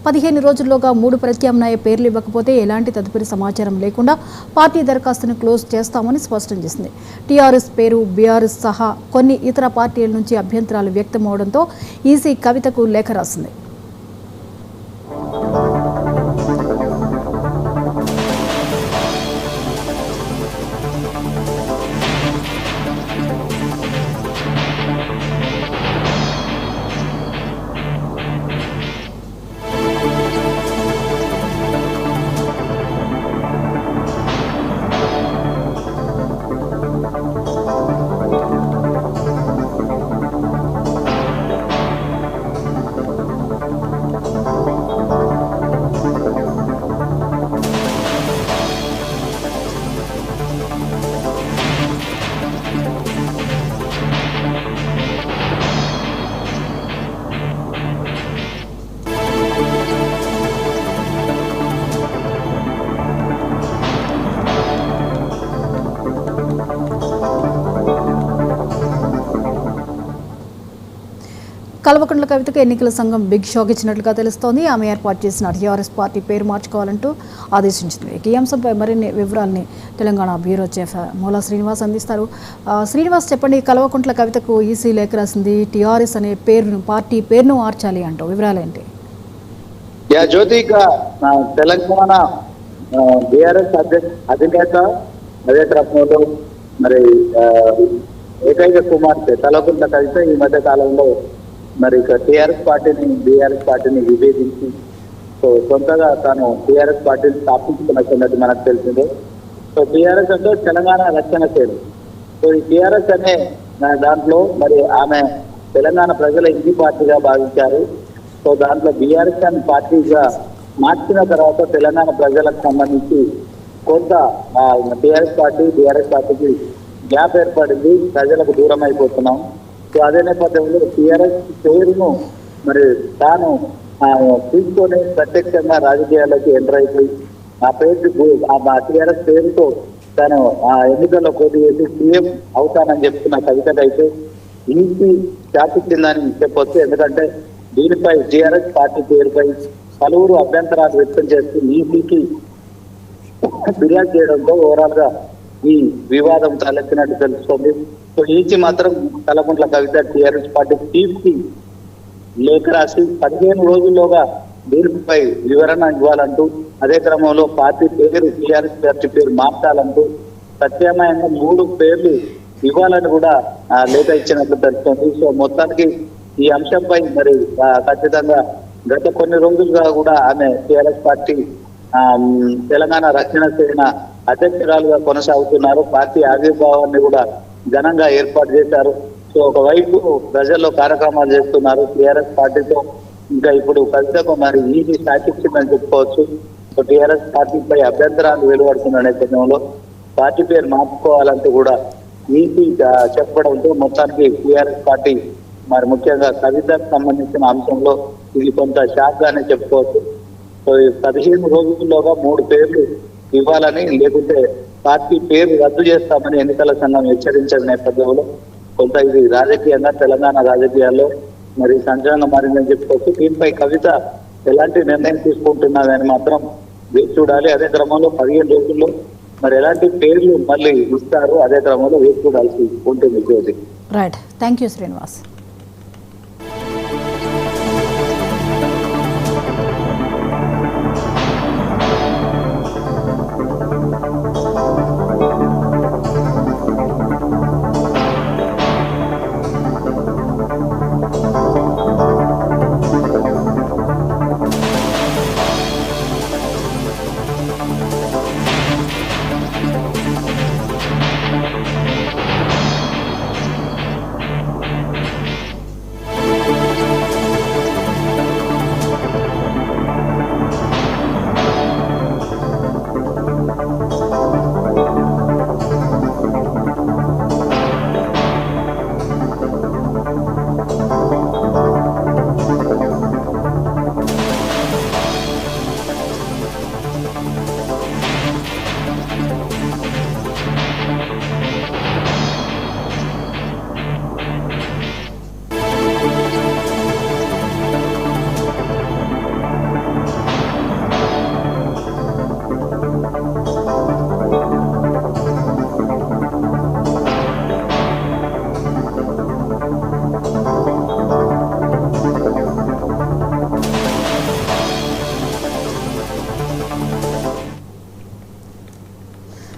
15 రోజుల్లోగా 3 ప్రత్యామ్నాయ పేర్లు ఇవ్వకపోతే ఎలాంటి తదుపరి సమాచారం లేకుండా పార్టీ దరఖాస్తును క్లోజ్ చేస్తామని స్పష్టం చేసింది. టీఆర్ఎస్ పేరు, బీఆర్ఎస్ సహా కొన్ని ఇతర పార్టీల నుంచి అభ్యంతరాలు వ్యక్తమవడంతో ఈసీ కవితకు లేఖ రాసింది. కల్వకుంట్ల కవితకు ఎన్నికల సంఘం బిగ్ షాక్ ఇచ్చినట్లుగా తెలుస్తోంది. ఆమె ఏర్పాటు చేసిన టీఆర్ఎస్ పార్టీ పేరు మార్చుకోవాలంటూ ఆదేశించింది. ఈ అంశంపై మరిన్ని వివరాలని తెలంగాణ బ్యూరో చీఫ్ మూలా శ్రీనివాస్ అందిస్తారు. శ్రీనివాస్, చెప్పండి, కల్వకుంట్ల కవితకు ఈసీ లేఖ రాసింది. టీఆర్ఎస్ అనే పేరును, పార్టీ పేరును మార్చాలి అంటూ వివరాలు ఏంటి? జ్యోతిక తెలంగాణ బీఆర్ఎస్ అధినేత అదే క్రమంలో మరి ఏకైక కుమార్తె కల్వకుంట్ల కవిత ఈ మధ్య కాలంలో మరి టీఆర్ఎస్ పార్టీని బీఆర్ఎస్ పార్టీని విభేదించి సొంతగా తాను టీఆర్ఎస్ పార్టీని స్థాపించుకున్న సంగతి మనకు తెలిసిందే. టీఆర్ఎస్ అంటే తెలంగాణ రక్షణ సేన. ఈ టీఆర్ఎస్ అనే దాంట్లో మరి ఆమె తెలంగాణ ప్రజల ఇంటి పార్టీగా భావించారు. దాంట్లో బీఆర్ఎస్ అనే పార్టీగా మార్చిన తర్వాత తెలంగాణ ప్రజలకు సంబంధించి కొంత టీఆర్ఎస్ పార్టీ బీఆర్ఎస్ పార్టీకి గ్యాప్ ఏర్పడింది, ప్రజలకు దూరం అయిపోతున్నాం. అదే నేపథ్యంలో టీఆర్ఎస్ పేరును మరి తాను తీసుకొని ప్రత్యక్షంగా రాజకీయాల్లోకి ఎంటర్ అయిపోయి ఆ పేరు ఆ టీఆర్ఎస్ పేరుతో తాను ఆ ఎన్నికల్లో పోటీ చేసి సీఎం అవుతానని చెప్తున్న కవితకైతే ఈసీ చాటిచ్చిందని చెప్పొచ్చు. ఎందుకంటే దీనిపై టీఆర్ఎస్ పార్టీ పేరుపై పలువురు అభ్యంతరాలు వ్యక్తం చేస్తూ ఈసీకి ఫిర్యాదు చేయడంతో ఓవరాల్ గా ఈ వివాదం తలెత్తినట్టు తెలుస్తోంది. ఈసీ మాత్రం Kalvakuntla Kavitha TRS party chief కి లేఖ రాసి 15 రోజుల్లోగా దీనిపై వివరణ ఇవ్వాలంటూ, అదే క్రమంలో పార్టీ పేరు టీఆర్ఎస్ పార్టీ పేరు మార్చాలంటూ ప్రత్యామ్నాయంగా 3 పేర్లు ఇవ్వాలని కూడా లేఖ ఇచ్చినట్లు తెలుస్తోంది. మొత్తానికి ఈ అంశంపై మరి ఖచ్చితంగా గత కొన్ని రోజులుగా కూడా ఆమె టీఆర్ఎస్ పార్టీ తెలంగాణ రక్షణ సేన అధ్యక్షురాలుగా కొనసాగుతున్నారు. పార్టీ ఆవిర్భావాన్ని కూడా ఘనంగా ఏర్పాటు చేశారు. ఒకవైపు ప్రజల్లో కార్యక్రమాలు చేస్తున్నారు టీఆర్ఎస్ పార్టీతో. ఇంకా ఇప్పుడు కవితకు మరి ఈసీ సాక్షించిందని చెప్పుకోవచ్చు. టీఆర్ఎస్ పార్టీపై అభ్యంతరాలు వెలువడుతున్న నేపథ్యంలో పార్టీ పేరు మార్చుకోవాలంటూ కూడా ఈసీ చెప్పడంతో మొత్తానికి టీఆర్ఎస్ పార్టీ మరి ముఖ్యంగా కవితకు సంబంధించిన అంశంలో ఇది కొంత షాక్ గానే చెప్పుకోవచ్చు. 15 రోజుల్లోగా 3 పేర్లు ఇవ్వాలని, లేకుంటే పార్టీ పేరు రద్దు చేస్తామని ఎన్నికల సంఘం హెచ్చరించిన నేపథ్యంలో కొంత ఇది రాజకీయంగా తెలంగాణ రాజకీయాల్లో మరి సంచలనం మారిందని చెప్పుకోవచ్చు. దీనిపై కవిత ఎలాంటి నిర్ణయం తీసుకుంటున్నదని మాత్రం వేచి చూడాలి. అదే క్రమంలో 15 రోజుల్లో మరి ఎలాంటి పేర్లు మళ్ళీ ఇస్తారు, అదే క్రమంలో వేచి చూడాల్సి ఉంటుంది. Right, thank you Srinivas.